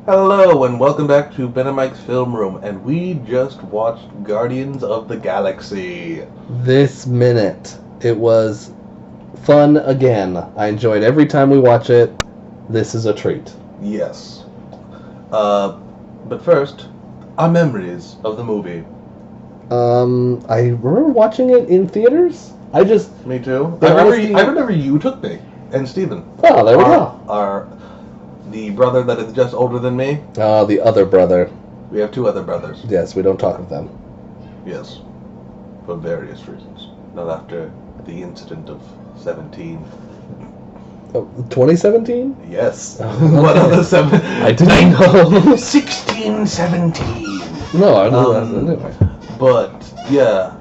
Hello and welcome back to Ben and Mike's Film Room, and we just watched Guardians of the Galaxy. This minute, it was fun again. I enjoyed every time we watch it. This is a treat. Yes. But first, our memories of the movie. I remember watching it in theaters. Me too. But I honestly- remember you took me, and Steven. Oh, there we go. The brother that is just older than me. The other brother. We have two other brothers. Yes, we don't talk of them. Yes. For various reasons. Not after the incident of 17. Oh, 2017? Yes. Oh, What okay. other seven? I didn't know. 16, 17. No, I know that anyway. But yeah,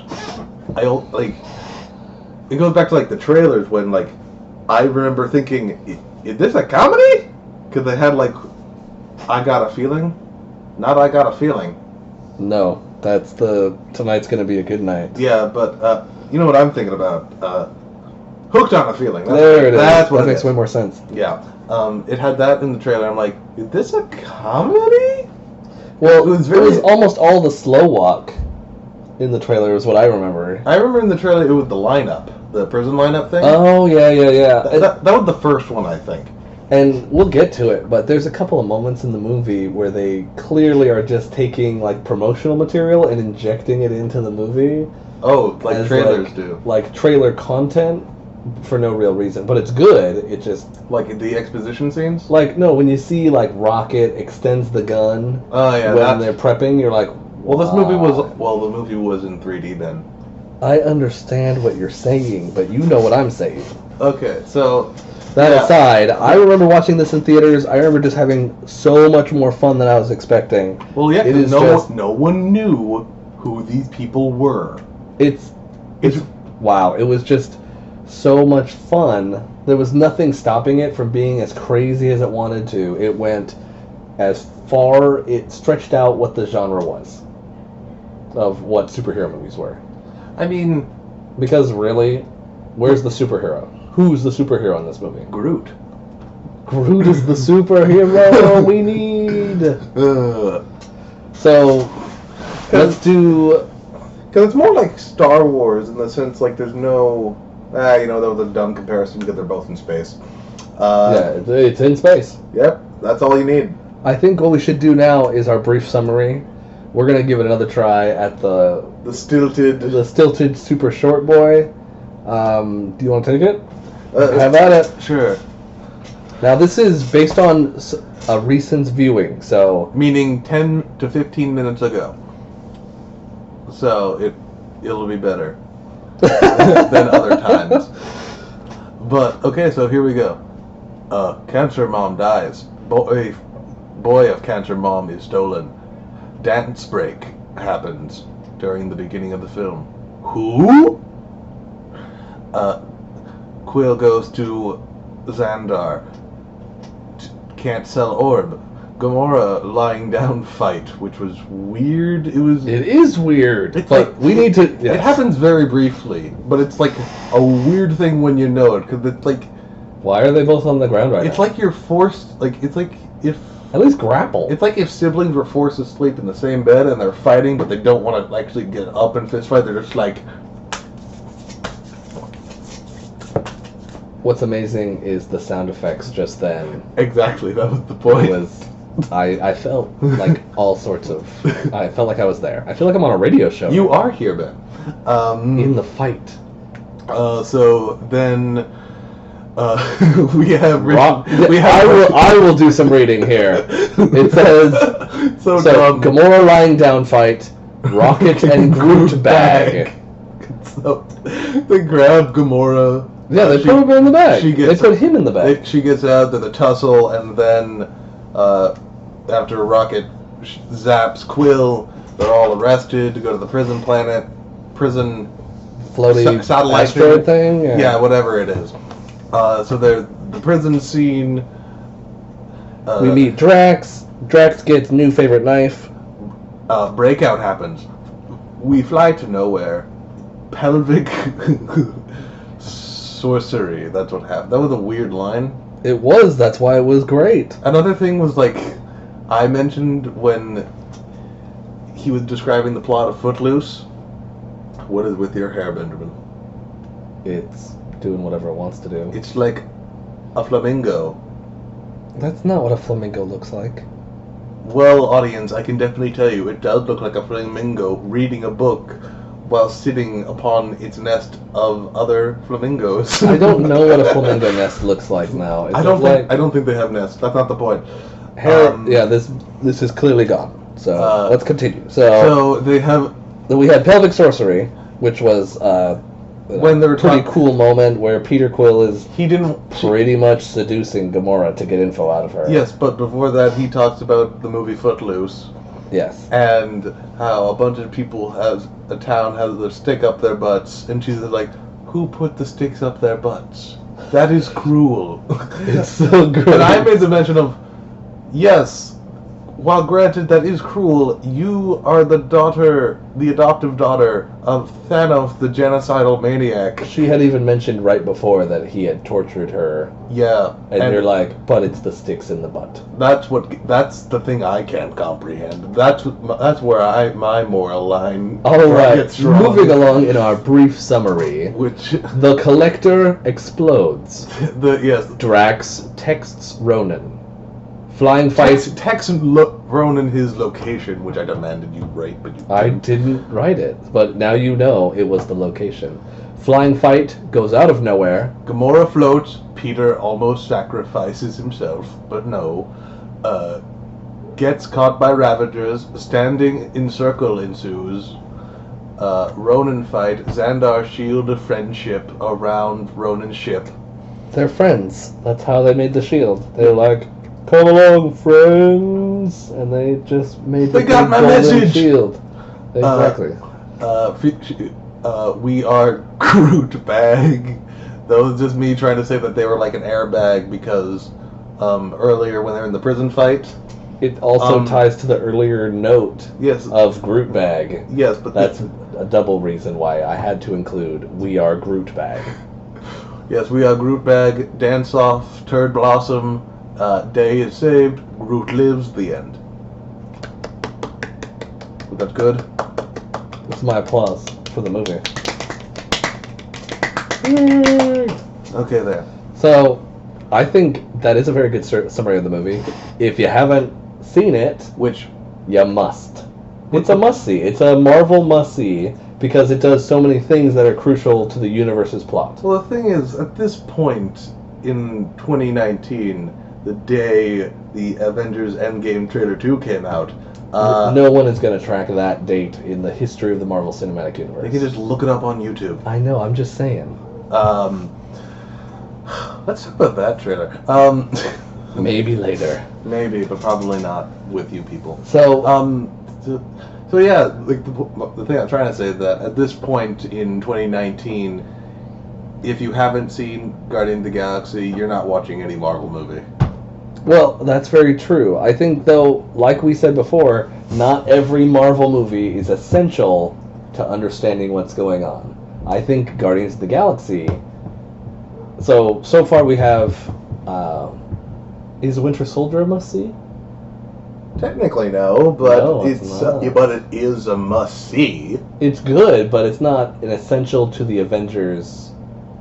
it goes back to the trailers when I remember thinking, is this a comedy? Because they had I Got a Feeling, not I Got a Feeling. No, that's tonight's gonna be a good night. Yeah, but you know what I'm thinking about? Hooked on a Feeling. There it is. That's what that it makes is. way more sense. Yeah, it had that in the trailer. I'm like, is this a comedy? Well, It was it was almost all the slow walk in the trailer is what I remember. I remember in the trailer it was the lineup, the prison lineup thing. Oh, yeah. That was the first one, I think. And we'll get to it, but there's a couple of moments in the movie where they clearly are just taking promotional material and injecting it into the movie. Oh, like as, trailers do. Like trailer content for no real reason. But it's good. It just Like the exposition scenes? no, when you see Rocket extends the gun Oh yeah. when they're prepping, you're like, Well, the movie "Wow." was in 3D then. I understand what you're saying, but you know what I'm saying. Okay, so That yeah. aside, I remember watching this in theaters. I remember just having so much more fun than I was expecting. Well, yeah, It 'cause is no one knew who these people were. It's wow. It was just so much fun. There was nothing stopping it from being as crazy as it wanted to. It went as far. It stretched out what the genre was of what superhero movies were. I mean, Because really, where's the superhero? Who's the superhero in this movie? Groot. Groot is the superhero we need. So let's do. Because it's more like Star Wars in the sense there's no. That was a dumb comparison because they're both in space. Yeah, it's in space. Yep, that's all you need. I think what we should do now is our brief summary. We're gonna give it another try at the The stilted. super short boy. Do you want to take it? Uh, Have at it. Sure. Now this is based on a recent viewing, so Meaning 10 to 15 minutes ago. So it'll be better than other times. But okay, so here we go. Cancer mom dies. Boy of cancer mom is stolen. Dance break happens during the beginning of the film. Who? Quill goes to Xandar. Can't sell orb. Gamora lying down fight, which was weird. It is weird. It's But we need to. It Yes. happens very briefly, but it's a weird thing when you know it, because it's Why are they both on the ground right it's now? you're forced. It's if At least grapple. it's if siblings were forced to sleep in the same bed and they're fighting, but they don't want to actually get up and fist fight. They're just What's amazing is the sound effects just then. exactly. That was the It point. was. I felt like all sorts of. I felt like I was there. I feel like I'm on a radio show. You are here, Ben. In the fight. So then we have I will do some reading here. It says so so dumb. Gamora lying down fight, Rocket and Groot bag. So they grab Gamora. Yeah, they put him in the bag. She They gets put him in the bag. She gets out to the tussle, and then after Rocket zaps Quill, they're all arrested to go to the prison Floaty satellite asteroid thing. Yeah, whatever it is. So they're the prison scene. We meet Drax. Drax gets new favorite knife. Breakout happens. We fly to nowhere. Pelvic sorcery. That's what happened. That was a weird line. It was. That's why it was great. Another thing was I mentioned when he was describing the plot of Footloose. What is with your hair, Benjamin? It's doing whatever it wants to do. It's like a flamingo. That's not what a flamingo looks like. Well, audience, I can definitely tell you, it does look like a flamingo reading a book while sitting upon its nest of other flamingos. I don't know what a flamingo nest looks like now. I don't think they have nests. That's not the point. This is clearly gone. So let's continue. So they have. We had pelvic sorcery, which was when they were pretty cool moment where Peter Quill is he didn't pretty much seducing Gamora to get info out of her. Yes, but before that he talks about the movie Footloose. Yes. And how a bunch of people has their stick up their butts, and she's like, "Who put the sticks up their butts? That is cruel." It's so great. And I made the mention of, yes, while granted that is cruel, you are the adoptive daughter of Thanos, the genocidal maniac. She had even mentioned right before that he had tortured her. Yeah. And you're like, but it's the sticks in the butt. That's the thing I can't comprehend. That's where my moral line gets wrong. Moving along in our brief summary. Which the Collector explodes. Yes. Drax texts Ronan. Flying fight. Text Ronan his location, which I demanded you write, but you didn't. I didn't write it, but now you know it was the location. Flying fight goes out of nowhere. Gamora floats. Peter almost sacrifices himself, but no. Gets caught by Ravagers. Standing in circle ensues. Ronan fight. Xandar shield of friendship around Ronan's ship. They're friends. That's how they made the shield. They're like, "Come along, friends," and they just made the got my golden message. shield. Exactly. We are Groot bag. That was just me trying to say that they were like an airbag because earlier when they're in the prison fight. It also ties to the earlier note of Groot bag. Yes, but that's a double reason why I had to include "We are Groot bag." Yes, we are Groot bag. Dance off, turd blossom. Day is saved. Groot lives. The end. Was that good? It's my applause for the movie. Okay, there. So, I think that is a very good summary of the movie. If you haven't seen it, which you must. It's a must-see. It's a Marvel must-see because it does so many things that are crucial to the universe's plot. Well, the thing is, at this point in 2019, the day the Avengers Endgame trailer 2 came out, no one is going to track that date in the history of the Marvel Cinematic Universe. They can just look it up on YouTube. I know, I'm just saying. Let's talk about that trailer. Maybe later. Maybe, but probably not with you people. So, so yeah, like the thing I'm trying to say is that at this point in 2019, if you haven't seen Guardians of the Galaxy, you're not watching any Marvel movie. Well, that's very true. I think, though, like we said before, not every Marvel movie is essential to understanding what's going on. I think Guardians of the Galaxy... So far we have... is Winter Soldier a must-see? Technically no, but no, but it is a must-see. It's good, but it's not an essential to the Avengers...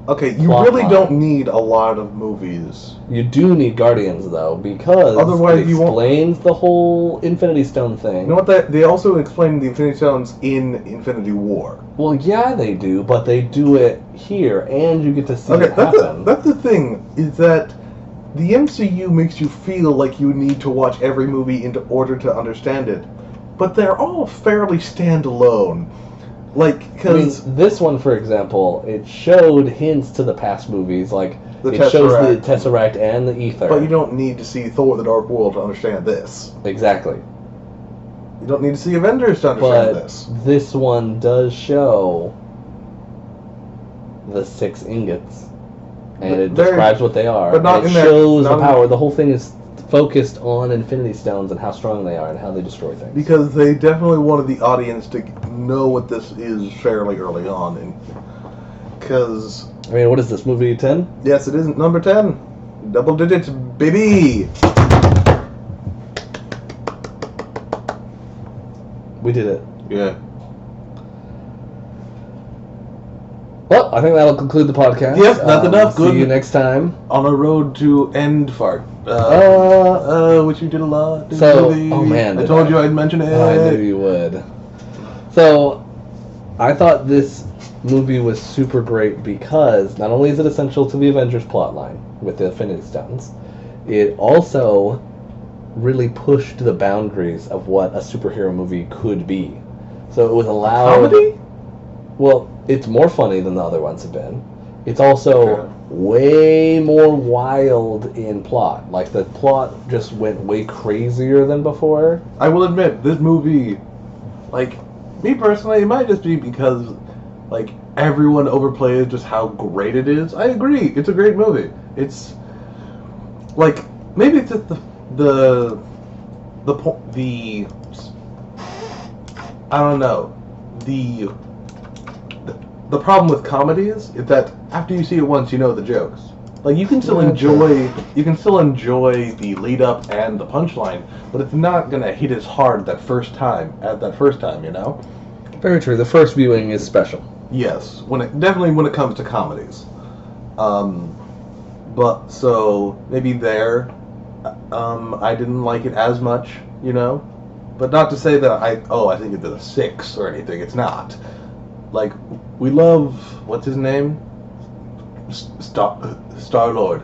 Okay, you really don't need a lot of movies. You do need Guardians, though, because otherwise it explains the whole Infinity Stone thing. You know what? They also explain the Infinity Stones in Infinity War. Well, yeah, they do, but they do it here, and you get to see it happen. That's the thing, is that the MCU makes you feel like you need to watch every movie in order to understand it. But they're all fairly standalone. Like, because... I mean, this one, for example, it showed hints to the past movies, like, it shows the Tesseract and the Ether. But you don't need to see Thor: The Dark World to understand this. Exactly. You don't need to see Avengers to understand this. But this one does show the 6 ingots, and it describes what they are. But not and it shows the power. The whole thing is focused on Infinity Stones and how strong they are and how they destroy things. Because they definitely wanted the audience to know what this is fairly early on. Because... I mean, what is this, movie 10? Yes, it is number 10. Double digits, baby! We did it. Yeah. Well, I think that'll conclude the podcast. Yep, that's enough. Good. See you next time. On a road to end fart. Which you did a lot. So, oh man. I told you I'd mention it. I knew you would. So, I thought this movie was super great because not only is it essential to the Avengers plotline with the Infinity Stones, it also really pushed the boundaries of what a superhero movie could be. So it was allowed... Comedy? Well, it's more funny than the other ones have been. It's also way more wild in plot. Like, the plot just went way crazier than before. I will admit, this movie, like, me personally, it might just be because, like, everyone overplays just how great it is. I agree, it's a great movie. It's, like, maybe it's just the I don't know, the problem with comedies is that after you see it once, you know the jokes. Like, you can still enjoy the lead up and the punchline, but it's not gonna hit as hard that first time, you know? Very true. The first viewing is special. Yes, definitely when it comes to comedies. But so maybe there, I didn't like it as much, you know. But not to say that I think it's a 6 or anything. It's not. Like, we love, what's his name? Star-Lord.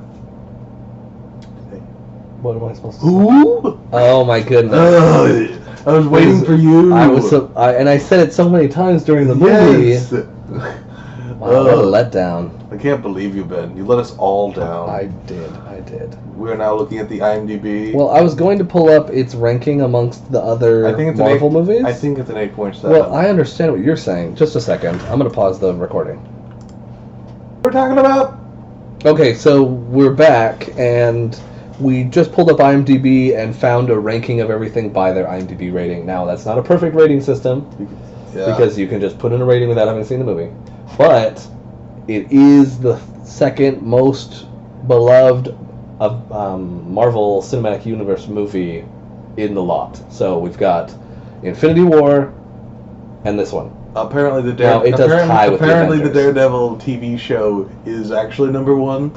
What am I supposed to say? Who? Oh my goodness. I was waiting for you. And I said it so many times during the movie. Yes. Wow, what a letdown. I can't believe you, Ben. You let us all down. I did. We are now looking at the IMDb. Well, I was going to pull up its ranking amongst the other Marvel movies. I think it's an 8.7. Well, I understand what you're saying. Just a second. I'm going to pause the recording. What we're talking about? Okay, so we're back, and we just pulled up IMDb and found a ranking of everything by their IMDb rating. Now, that's not a perfect rating system, because you can just put in a rating without having seen the movie. But it is the second most beloved of Marvel Cinematic Universe movie in the lot. So we've got Infinity War and this one. Apparently the Daredevil TV show is actually number 1.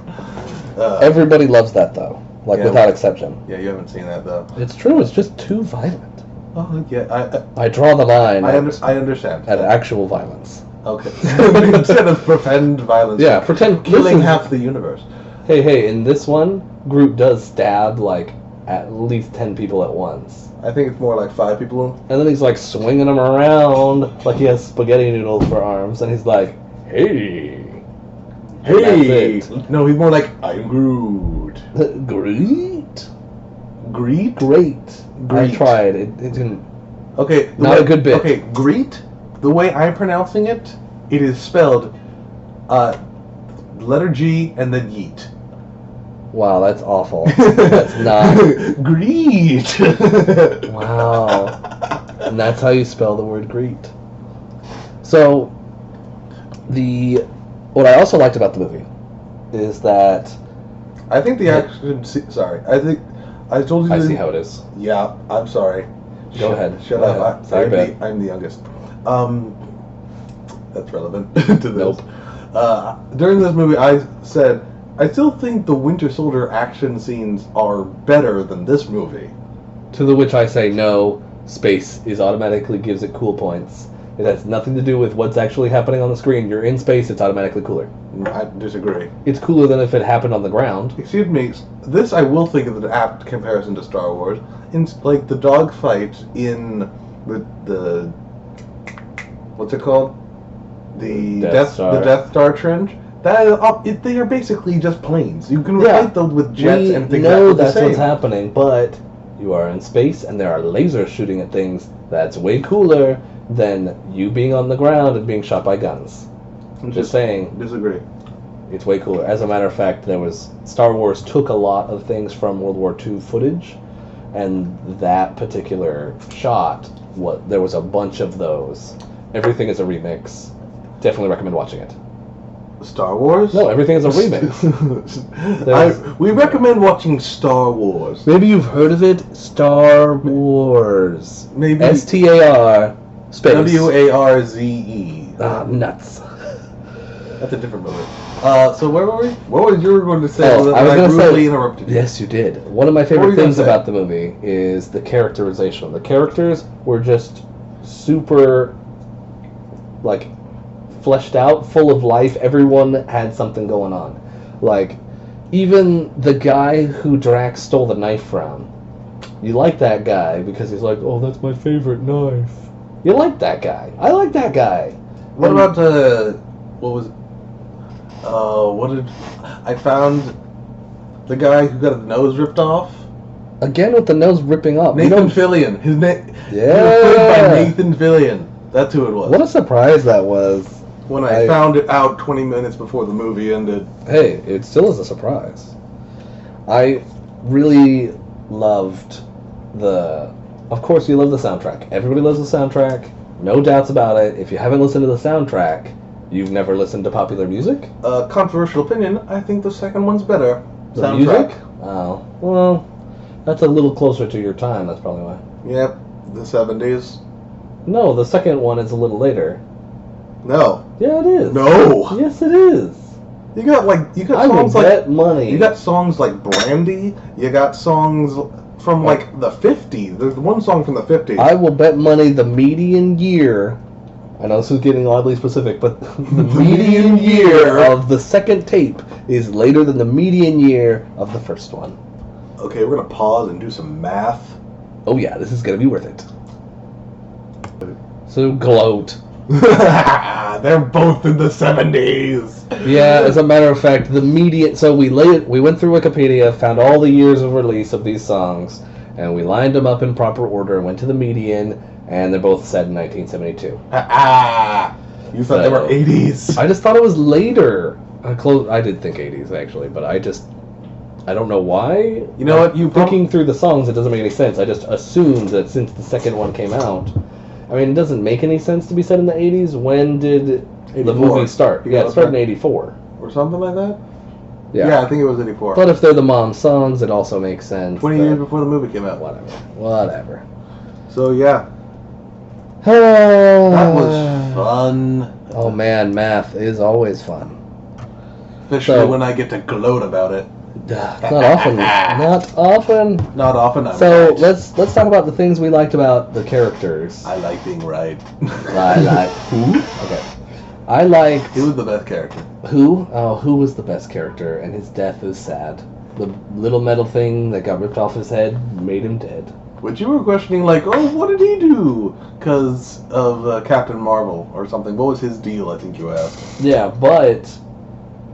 Everybody loves that though, without exception. Yeah, you haven't seen that though. It's true. It's just too violent. Oh yeah, I draw the line. I understand. At actual violence. Okay. Instead of pretend violence. Yeah, pretend killing half the universe. Hey, in this one, Groot does stab, like, at least 10 people at once. I think it's more like 5 people. And then he's, like, swinging them around like he has spaghetti noodles for arms, and he's like, hey. No, he's more like, I'm Groot. Groot? Greet? Great. I tried. It didn't... Okay. Not a good bit. Okay, Greet, the way I'm pronouncing it, it is spelled, letter G and then yeet. Wow, that's awful. That's not... Greet! Wow. And that's how you spell the word greet. So, what I also liked about the movie is that... I think the action... Sorry. I told you... I see how it is. Yeah, I'm sorry. Go ahead. Shut up. I'm the youngest. That's relevant to this. Nope. During this movie, I said, I still think the Winter Soldier action scenes are better than this movie. To the which I say, no, space automatically gives it cool points. It has nothing to do with what's actually happening on the screen. You're in space, it's automatically cooler. I disagree. It's cooler than if it happened on the ground. Excuse me, this I will think is an apt comparison to Star Wars. In, like, the dogfight in the what's it called? The Death Star trench. They are basically just planes. You can relate them with jets and things. No, that's what's happening. But you are in space, and there are lasers shooting at things. That's way cooler than you being on the ground and being shot by guns. I'm just saying. Disagree. It's way cooler. As a matter of fact, Star Wars took a lot of things from World War II footage, and that particular shot, there was a bunch of those. Everything is a remix. Definitely recommend watching it. Star Wars? No, everything is a remix. We recommend watching Star Wars. Maybe you've heard of it. Star Wars. Maybe STAR space. WARZE. Nuts. That's a different movie. So where were we? What was you going to say? Oh, I was going to say. Interrupted you? Yes, you did. One of my What were favorite you gonna things say? about the movie is the characterization. The characters were just super, like, fleshed out, full of life. Everyone had something going on. Like, even the guy who Drax stole the knife from. You like that guy because he's like, oh, that's my favorite knife. You like that guy. I like that guy. What about what was? What did I found? The guy who got his nose ripped off. Again with the nose ripping up. Nathan Fillion. His name. Yeah. He was played by Nathan Fillion. That's who it was. What a surprise that was. When I found it out 20 minutes before the movie ended. Hey, it still is a surprise. I really loved of course you love the soundtrack. Everybody loves the soundtrack. No doubts about it. If you haven't listened to the soundtrack, you've never listened to popular music? Controversial opinion, I think the second one's better. The Soundtrack. music? Oh, well, that's a little closer to your time, that's probably why. Yep, the 70s. No, the second one is a little later. No. Yeah, it is. No! Yes, it is. You got I will songs like bet money. you got songs like Brandy. You got songs from like the 50s. There's one song from the 50s. I will bet money the median year. I know this is getting oddly specific, but the median year of the second tape is later than the median year of the first one. Okay, we're gonna pause and do some math. Oh yeah, this is gonna be worth it. So gloat. They're both in the 70s. Yeah, as a matter of fact, the median. So we went through Wikipedia, found all the years of release of these songs, and we lined them up in proper order and went to the median, and they're both set in 1972. You thought they were 80s. I just thought it was later. I did think 80s actually, but I don't know why. You know what? Thinking through the songs, it doesn't make any sense. I just assumed that since the second one came out, I mean, it doesn't make any sense to be set in the 80s. When did 84. the movie start? Yeah, it started in 84. Or something like that? Yeah. Yeah, I think it was 84. But if they're the mom songs, it also makes sense. 20 that- years before the movie came out. Whatever. So, yeah. That That was fun. Oh man, math is always fun. Especially So- when I get to gloat about it. Not often. Not often. Not often. I'm So right. let's talk about the things we liked about the characters. I like being right. I like who? Okay. I liked He was the best character. who? Oh, who was the best character? And his death is sad. The little metal thing that got ripped off his head made him dead. Which you were questioning, like, oh, what did he do? Because of Captain Marvel or something. What was his deal, I think you asked. Yeah, but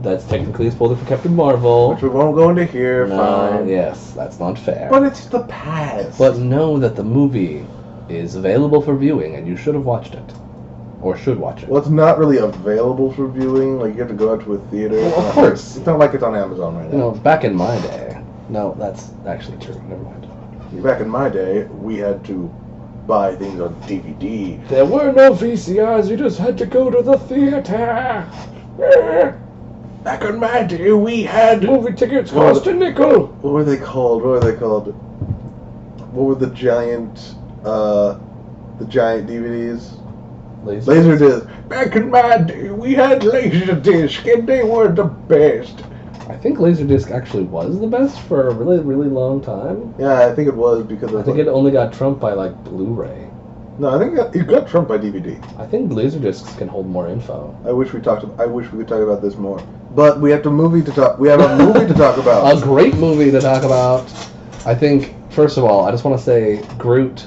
that's technically a spoiler for Captain Marvel. Which we won't go into here, No, fine. yes, that's not fair. But it's the past. But know that the movie is available for viewing, and you should have watched it. Or should watch it. Well, it's not really available for viewing. Like, you have to go out to a theater. Well, of course. It's not like it's on Amazon right You now. know, back in my day. No, that's actually true. Never mind. Back in my day, we had to buy things on DVD. There were no VCRs, you just had to go to the theater. Back in my day, we had... Movie tickets Well, cost a nickel. What were they called? What were the giant DVDs? Laserdisc. Back in my day, we had Laserdisc, and they were the best. I think Laserdisc actually was the best for a really, really long time. Yeah, I think it was because of... I think it only got trumped by, like, Blu-ray. No, I think it got trumped by DVD. I think Laserdiscs can hold more info. I wish we could talk about this more. But we have a movie to talk about. A great movie to talk about. I think, first of all, I just want to say Groot,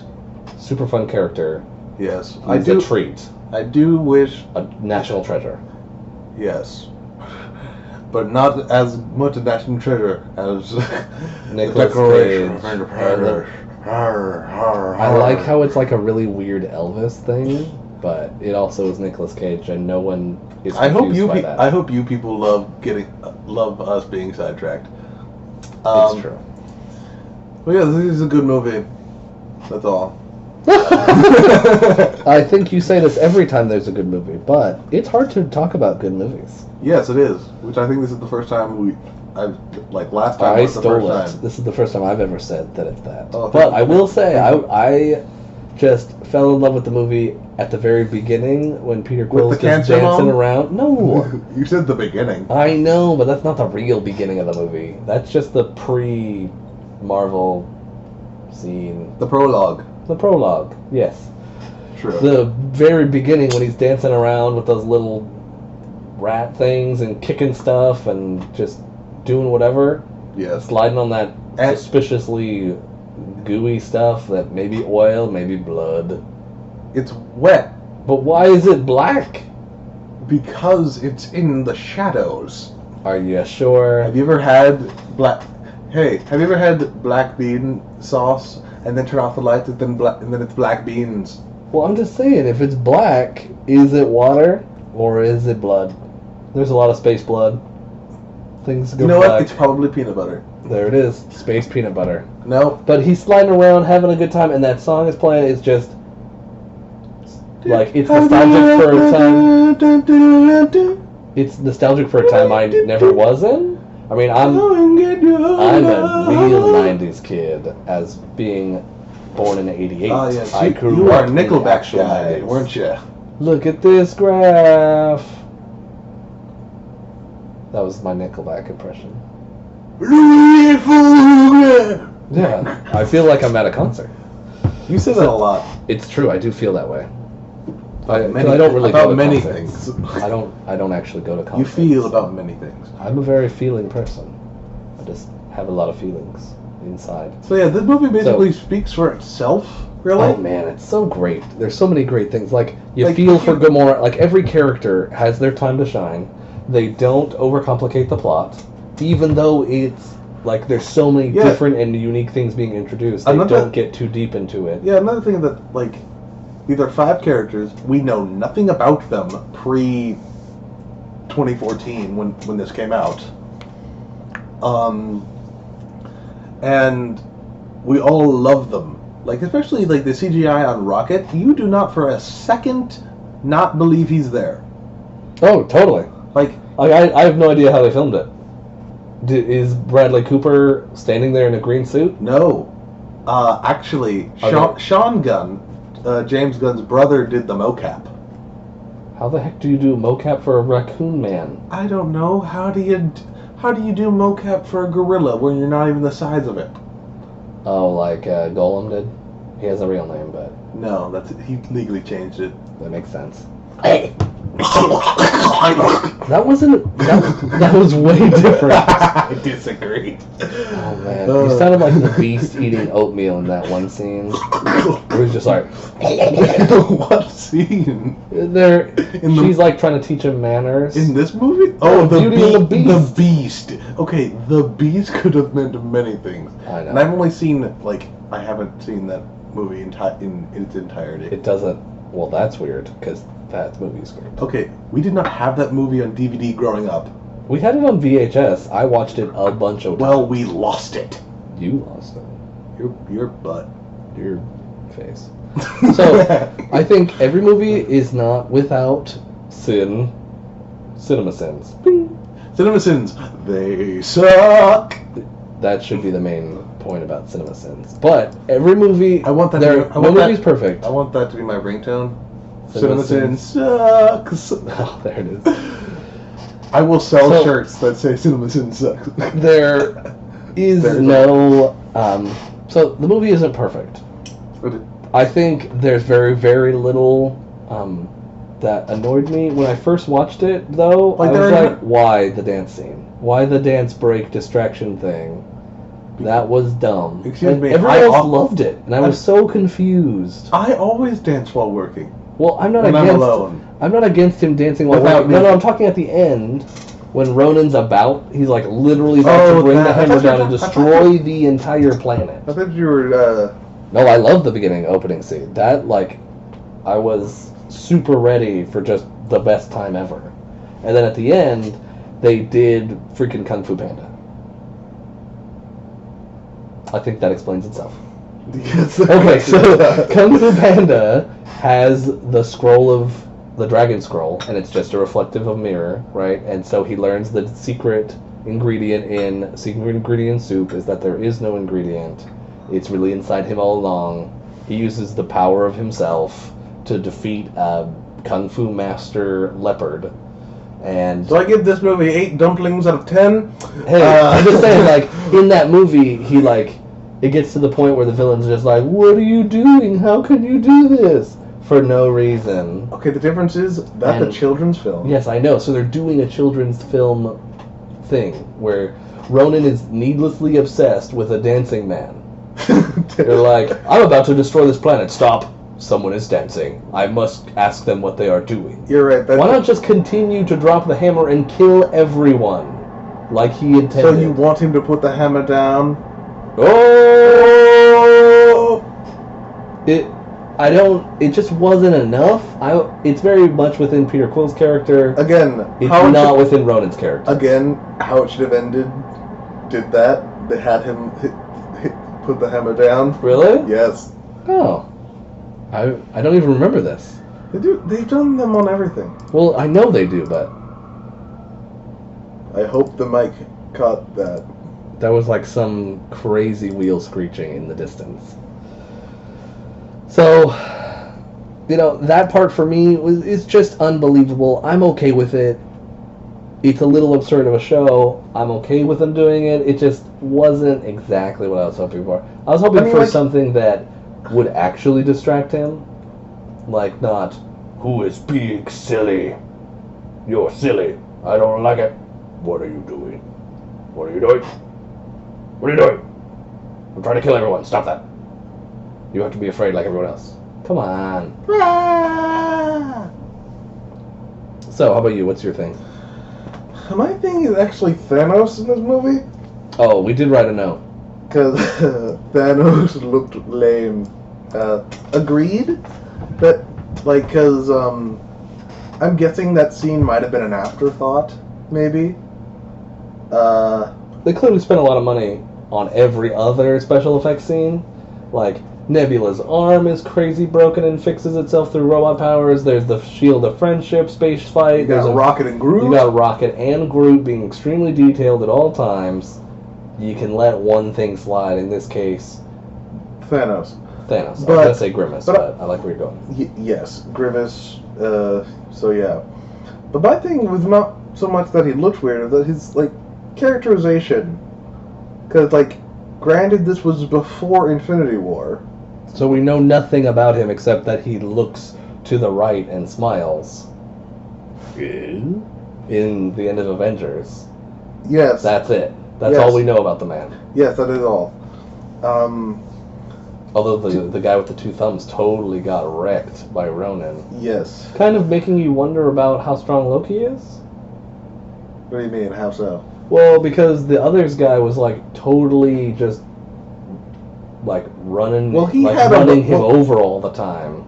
super fun character. Yes. He's a treat. I do wish... A national treasure. Yes. But not as much a national treasure as Nicolas the Declaration Cage. of Independence. I like how it's like a really weird Elvis thing, but it also is Nicolas Cage, and no one is confused by that. I hope you people love us being sidetracked. It's true. But yeah, this is a good movie. That's all. I think you say this every time there's a good movie, but it's hard to talk about good movies. Yes, it is. Which I think this is the first time last time I was the stole first it. time. This is the first time I've ever said that it's that. Oh, but thank I you. will say, Thank you. I just fell in love with the movie at the very beginning when Peter With Quill's the just cancer dancing mom? around. No, You said the beginning. I know, but that's not the real beginning of the movie. That's just the pre-Marvel scene. The prologue. The prologue, yes. True. The very beginning when he's dancing around with those little rat things and kicking stuff and just doing whatever, Yes. sliding on that And- suspiciously gooey stuff that may be oil, maybe blood. It's wet But why is it black? because it's in the shadows. Are you sure? Have you ever had have you ever had black bean sauce and then turn off the lights and then it's black beans? Well, I'm just saying, if it's black, is it water or is it blood? There's a lot of space blood. Things go You know black. what? It's probably peanut butter. There it is, space peanut butter. No. But he's sliding around, having a good time, and that song is playing. It's just like it's nostalgic for a time. It's nostalgic for a time I never was in. I mean, I'm a real '90s kid, as being born in '88. Oh yes, I grew you were a up in the Nickelback actual guy, 90s. weren't you? Look at this graph. That was my Nickelback impression. Yeah, I feel like I'm at a concert. You say that a lot. It's true. I do feel that way. I Many- don't really about go to many concerts. things. I don't actually go to You concerts. feel about many things. I'm a very feeling person. I just have a lot of feelings inside. So yeah, this movie basically speaks for itself. Really? Oh man, it's so great. There's so many great things. Like you Like, feel for Gamora. Like every character has their time to shine. They don't overcomplicate the plot, even though it's like there's so many Yeah. different and unique things being introduced. They Another- don't get too deep into it. Yeah, another thing that like these are 5 characters. We know nothing about them pre 2014 when this came out. And we all love them. Like especially like the CGI on Rocket. You do not for a second not believe he's there. Oh, totally. Like I have no idea how they filmed it. Is Bradley Cooper standing there in a green suit? no, actually, Okay. Sean Gunn, James Gunn's brother, did the mocap. How the heck do you do mocap for a raccoon man? I don't know. How do you do mocap for a gorilla when you're not even the size of it? Oh, like Golem did? He has a real name, but No, he legally changed it. that makes sense. That wasn't... That was way different. I disagree. Oh, man. You sounded like the beast eating oatmeal in that one scene. It was just like... What scene? She's like trying to teach him manners. In this movie? Oh, Beauty and the Beast. The Beast. Okay, the Beast could have meant many things. I know. And I've only seen I haven't seen that movie in its entirety. It doesn't... Well, that's weird, because that movie's great. Okay, we did not have that movie on DVD growing up. We had it on VHS. I watched it a bunch of times. Well, we lost it. You lost it. Your butt. Your face. So, I think every movie is not without cinema sins. Bing. CinemaSins, they suck. That should be the main point about cinema sins. But every movie, I want that. no movie's perfect. I want that to be my ringtone. CinemaSins. CinemaSins sucks. Oh, there it is. I will sell So- shirts that say CinemaSins sucks. There is There's no. So the movie isn't perfect. I think there's very, very little that annoyed me when I first watched it. Though Like, I was there are- like, "Why the dance scene? Why the dance break distraction thing? That was dumb." Excuse And me, everyone I else al- loved it, and I was so confused. I always dance while working. Well, I'm not When I'm against. alone. I'm not against him dancing while Without working. No, me. I'm talking at the end. When Ronan's about, he's like literally about Oh, to bring the that- I hammer thought you down and were- I thought destroy the entire planet. I thought you were. No, I love the beginning opening scene. That, like, I was super ready for just the best time ever. And then at the end, they did freaking Kung Fu Panda. I think that explains itself. Yes. Okay, so Kung Fu Panda has the scroll of the dragon scroll, and it's just a reflective of mirror, right? And so he learns the secret ingredient soup is that there is no ingredient. It's really inside him all along. He uses the power of himself to defeat a Kung Fu master leopard. And So I give this movie 8 dumplings out of 10. hey, I'm just saying, like, in that movie, he, like, it gets to the point where the villain's just like, what are you doing? How can you do this? For no reason. Okay, the difference is that's a And- children's film. Yes, I know. So they're doing a children's film thing where Ronan is needlessly obsessed with a dancing man. They're like, I'm about to destroy this planet. Stop. Someone is dancing. I must ask them what they are doing. You're right. Why not just continue to drop the hammer and kill everyone like he intended? So you want him to put the hammer down? Oh! It just wasn't enough. It's very much within Peter Quill's character. Again, It's how not within Ronan's character. Again, how it should have ended. Did that? They had him put the hammer down. Really? Yes. Oh. I don't even remember this. They do. They've done them on everything. Well, I know they do, but I hope the mic caught that. that was like some crazy wheel screeching in the distance. So, that part for me is just unbelievable. I'm okay with it. It's a little absurd of a show. I'm okay with them doing it. It just wasn't exactly what I was hoping for. I was hoping for something that would actually distract him. Like, not, who is being silly? You're silly. I don't like it. What are you doing? What are you doing? What are you doing? I'm trying to kill everyone. Stop that. You have to be afraid like everyone else. Come on. So, how about you? What's your thing? My thing is actually Thanos in this movie. Oh, we did write a note. Because Thanos looked lame. Agreed? But, because, I'm guessing that scene might have been an afterthought, maybe. They clearly spent a lot of money on every other special effects scene. Like, Nebula's arm is crazy broken and fixes itself through robot powers. There's the Shield of Friendship space fight. You got Rocket and Groot. You got Rocket and Groot being extremely detailed at all times. You can let one thing slide, in this case, Thanos. Thanos. I was But- going to say Grimace, but- but I like where you're going. Yes, Grimace. So yeah. But my thing was not so much that he looked weird, that his, characterization. Because, granted, this was before Infinity War. So we know nothing about him except that he looks to the right and smiles. In the end of Avengers. Yes. That's it. That's Yes. all we know about the man. Yes, that is all. Although the guy with the two thumbs totally got wrecked by Ronan. Yes. Kind of making you wonder about how strong Loki is? What do you mean? How so? Well, because the others guy was totally just running Well, he had a- running him well- over all the time.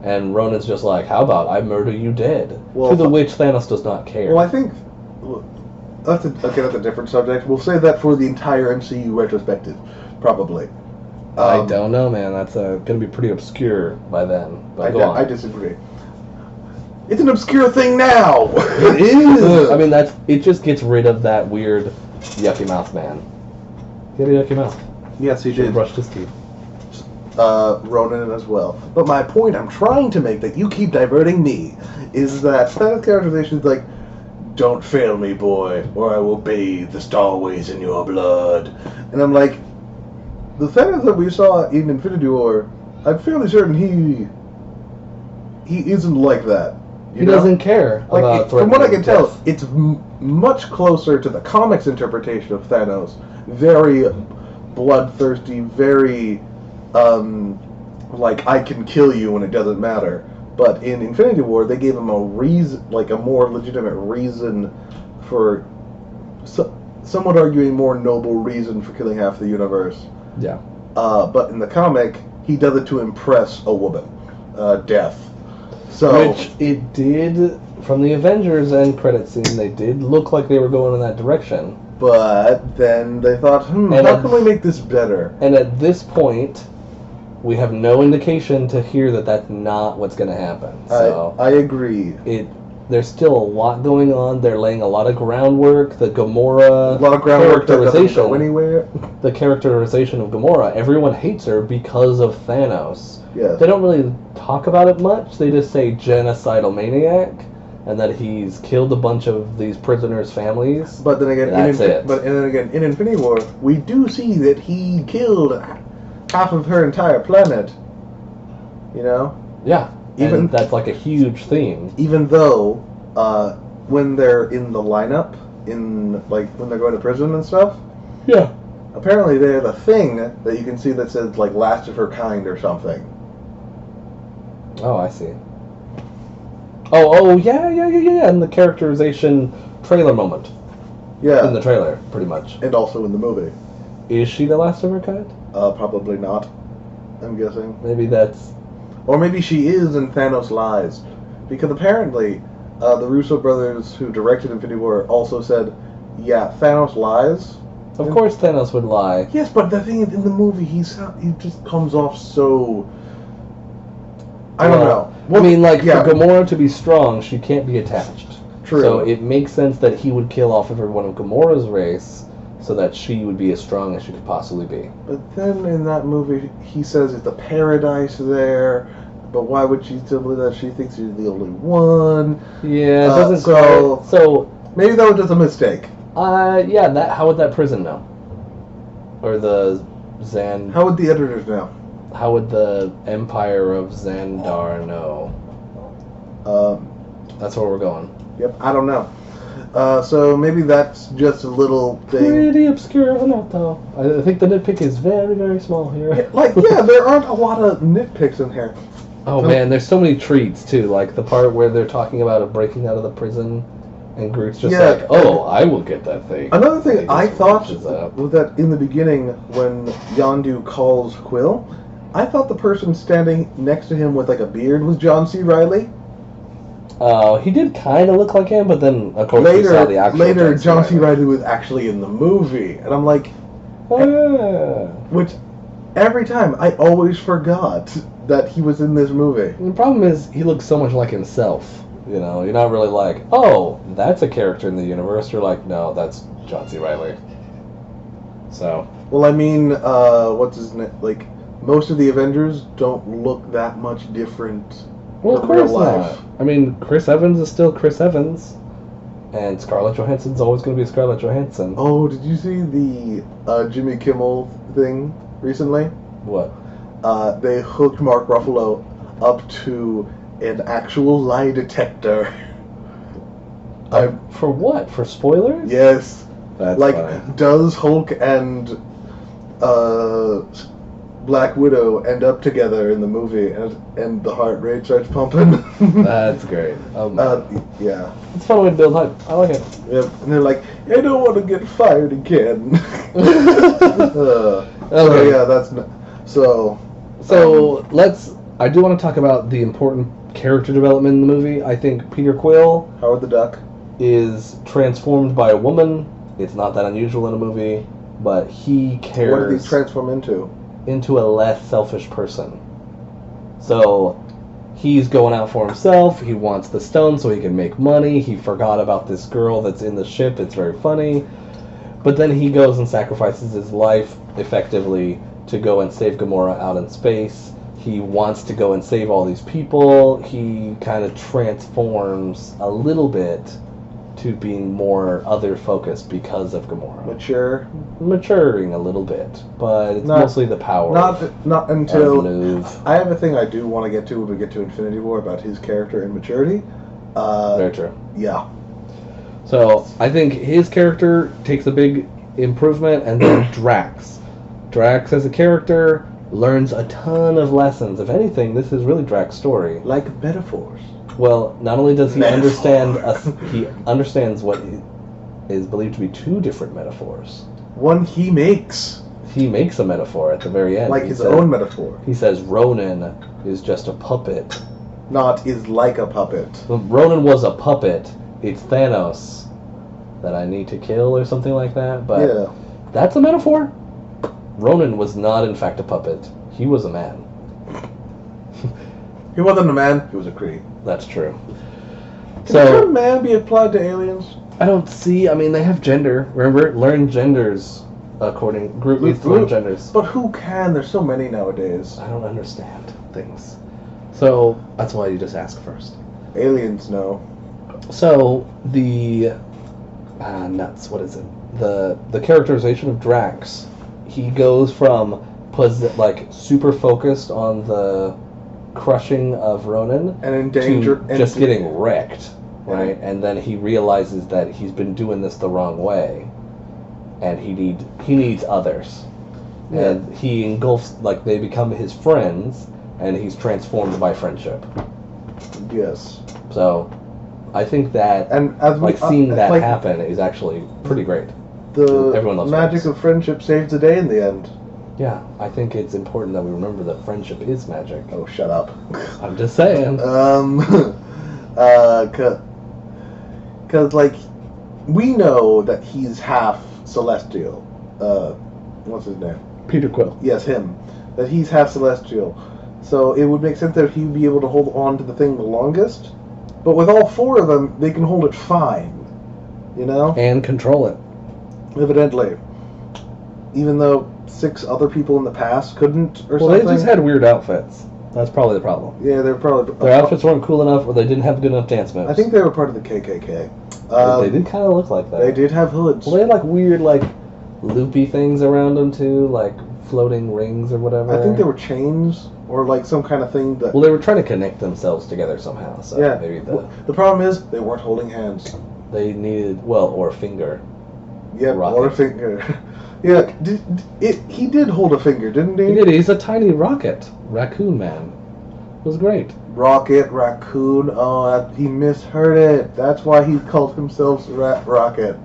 And Ronan's just like, how about I murder you dead? Well, to the which Thanos does not care. Well, I think that's a different subject. We'll say that for the entire MCU retrospective, probably. I don't know, man. That's going to be pretty obscure by then. But go on. I disagree. It's an obscure thing now. It is. I mean, it just gets rid of that weird yucky mouth man. He had a yucky mouth. Yes, he Should have did. brushed his teeth. Ronan as well. But my point I'm trying to make, that you keep diverting me, is that Thanos' characterization is like, don't fail me, boy, or I will bathe the starways in your blood. And I'm like, the Thanos that we saw in Infinity War, I'm fairly certain he isn't like that. He doesn't care about from what I can threatening tell, death. it's much closer to the comics interpretation of Thanos. Very bloodthirsty, very I can kill you and it doesn't matter. But in Infinity War, they gave him a reason, a more legitimate reason for, somewhat arguing more noble reason for killing half the universe. Yeah. But in the comic, he does it to impress a woman, Death. So, Which it did, from the Avengers end credit scene, they did look like they were going in that direction. but then they thought, And how can we make this better? And at this point, we have no indication to hear that that's not what's going to happen. So I agree. There's still a lot going on. They're laying a lot of groundwork. The Gamora A lot of groundwork that doesn't go anywhere. The characterization of Gamora, everyone hates her because of Thanos. Yes. They don't really talk about it much. They just say genocidal maniac, and that he's killed a bunch of these prisoners' families. But then again, in Infinity War, we do see that he killed half of her entire planet. You know? Yeah. And that's like a huge theme. Even though, when they're in the lineup, when they're going to prison and stuff. Yeah. Apparently, they have a thing that you can see that says like "last of her kind" or something. Oh, I see. Oh, yeah. And the characterization trailer moment. Yeah. In the trailer, pretty much. And also in the movie. Is she the last of her kind? Probably not. I'm guessing. Maybe that's... Or maybe she is and Thanos lies. Because apparently, the Russo brothers who directed Infinity War also said, yeah, Thanos lies. Of course Thanos would lie. Yes, but the thing is, in the movie, he just comes off so... I don't know. Well, I mean, like, for Gamora to be strong, she can't be attached. True. So it makes sense that he would kill off everyone of Gamora's race so that she would be as strong as she could possibly be. But then in that movie, he says it's a paradise there, but why would she still believe that? She thinks she's the only one. Yeah, it doesn't so maybe that was just a mistake. Yeah, how would that prison know? Or the Zan... How would the editors know? How would the Empire of Xandar know? That's where we're going. Yep, I don't know. So maybe that's just a little thing. Pretty obscure enough, though. I think the nitpick is very, very small here. There aren't a lot of nitpicks in here. Oh man, there's so many treats too. Like the part where they're talking about breaking out of the prison, and Groot's just like, "Oh, I will get that thing." Another thing I thought was that in the beginning, when Yondu calls Quill, I thought the person standing next to him with like a beard was John C. Reilly. He did kind of look like him, but then of course we saw the actual. Later, John C. Reilly was actually in the movie, and I'm like, which every time I always forgot that he was in this movie. The problem is he looks so much like himself. You know, you're not really like, oh, that's a character in the universe. You're like, no, that's John C. Reilly. So. Well, I mean, what's his name? Like, most of the Avengers don't look that much different. Well, of course not. I mean, Chris Evans is still Chris Evans, and Scarlett Johansson's always going to be Scarlett Johansson. Oh, did you see the Jimmy Kimmel thing recently? What? They hooked Mark Ruffalo up to an actual lie detector. For what? For spoilers? Yes. That's like, funny. Does Hulk and Black Widow end up together in the movie, and the heart rate starts pumping? That's great. Yeah. It's a fun way to build hype. I like it. Yep. And they're like, I don't want to get fired again. Okay. So yeah, that's I do want to talk about the important character development in the movie. I think Peter Quill, Howard the Duck, is transformed by a woman. It's not that unusual in a movie, but he cares. What did he transform into? Into a less selfish person. So he's going out for himself. He wants the stone so he can make money. He forgot about this girl that's in the ship. It's very funny. But then he goes and sacrifices his life effectively to go and save Gamora out in space. He wants to go and save all these people. He kind of transforms a little bit to being more other-focused because of Gamora. Maturing a little bit, but it's mostly the power. Not until... Move. I have a thing I do want to get to when we get to Infinity War about his character and maturity. Very true. Yeah. So, I think his character takes a big improvement, and then Drax. Drax as a character learns a ton of lessons. If anything, this is really Drax's story. Like metaphors. Well, not only does he understand, he understands what is believed to be two different metaphors. One he makes. He makes a metaphor at the very end. Like his own metaphor. He says Ronan is just a puppet. Not is like a puppet. Ronan was a puppet. It's Thanos that I need to kill or something like that. But that's a metaphor. Ronan was not, in fact, a puppet. He was a man. He wasn't a man. He was a Kree. That's true. Can the term man be applied to aliens? I don't see. I mean, they have gender. Remember, learn genders. Group needs to learn genders. But who can? There's so many nowadays. I don't understand things. So that's why you just ask first. Aliens know. So the nuts. What is it? The characterization of Drax. He goes from super focused on the crushing of Ronan and in danger to just getting wrecked, right? And then he realizes that he's been doing this the wrong way, and he needs others, and he engulfs they become his friends, and he's transformed by friendship. Yes. So, I think that seeing that happen is actually pretty great. The magic of friendship saves the day in the end. Yeah, I think it's important that we remember that friendship is magic. Oh, shut up. I'm just saying. Cause we know that he's half celestial. What's his name? Peter Quill. Yes, him. That he's half celestial. So it would make sense that he'd be able to hold on to the thing the longest. But with all four of them, they can hold it fine. You know? And control it. Evidently. Even though 6 other people in the past couldn't or something. They just had weird outfits. That's probably the problem. Yeah, they're probably... Their outfits weren't cool enough, or they didn't have good enough dance moves. I think they were part of the KKK. They did kind of look like that. They did have hoods. Well, they had weird loopy things around them too, floating rings or whatever. I think they were chains or some kind of thing that... Well, they were trying to connect themselves together somehow, so yeah. maybe the problem is they weren't holding hands. They needed, or a finger. Yeah, or a finger. Yeah, he did hold a finger, didn't he? He did. He's a tiny rocket. Raccoon Man. It was great. Rocket, raccoon. Oh, he misheard it. That's why he called himself Rocket.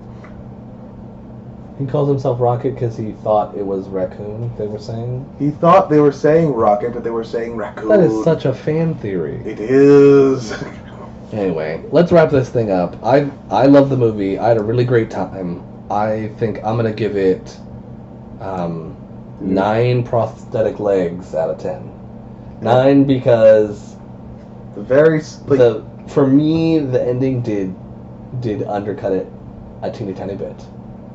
He calls himself Rocket because he thought it was raccoon, they were saying? He thought they were saying rocket, but they were saying raccoon. That is such a fan theory. It is. Anyway, let's wrap this thing up. I love the movie. I had a really great time. I think I'm going to give it 9 prosthetic legs out of 10. 9 because for me the ending did undercut it a teeny tiny bit.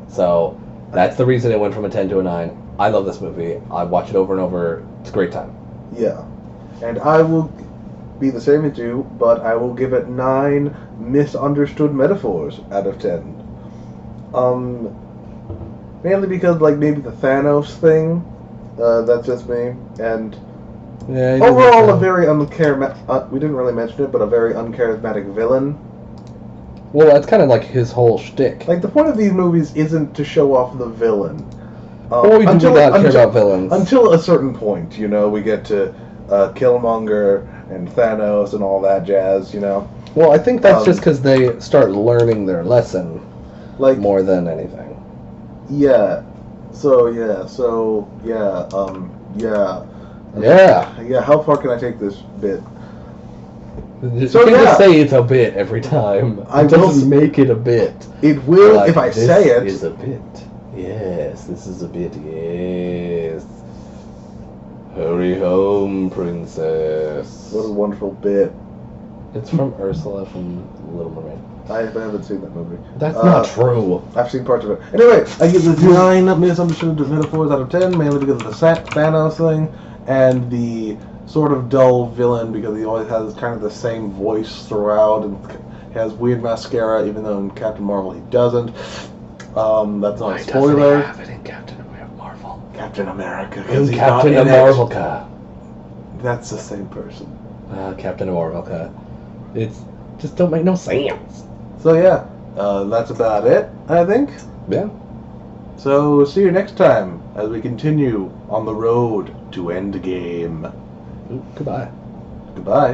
So that's the reason it went from a 10 to a 9. I love this movie. I watch it over and over. It's a great time. Yeah. And I will be the same as you, but I will give it 9 misunderstood metaphors out of 10. Mainly because maybe the Thanos thing, that's just me, and overall a very we didn't really mention it, but a very uncharismatic villain. Well, that's kind of his whole shtick. The point of these movies isn't to show off the villain. We do not care about villains. Until a certain point, we get to Killmonger and Thanos and all that jazz, Well, I think that's just because they start learning their lesson more than anything. Yeah. Yeah. How far can I take this bit? Just say it's a bit every time. It doesn't make it a bit. It will if I say it. This is a bit. Yes, this is a bit. Yes. Hurry home, princess. What a wonderful bit. It's from Ursula from Little Mermaid. I haven't seen that movie. That's not true. I've seen parts of it. Anyway, I give this 9 misunderstood metaphors out of 10, mainly because of the Thanos thing and the sort of dull villain because he always has kind of the same voice throughout and he has weird mascara, even though in Captain Marvel he doesn't. That's not a spoiler. Why doesn't he have it in Captain Marvel? Captain America. In Captain Marvelka. That's the same person. Captain Marvelka. It's just don't make no sense. So yeah, that's about it, I think. Yeah. So see you next time as we continue on the road to Endgame. Goodbye. Goodbye.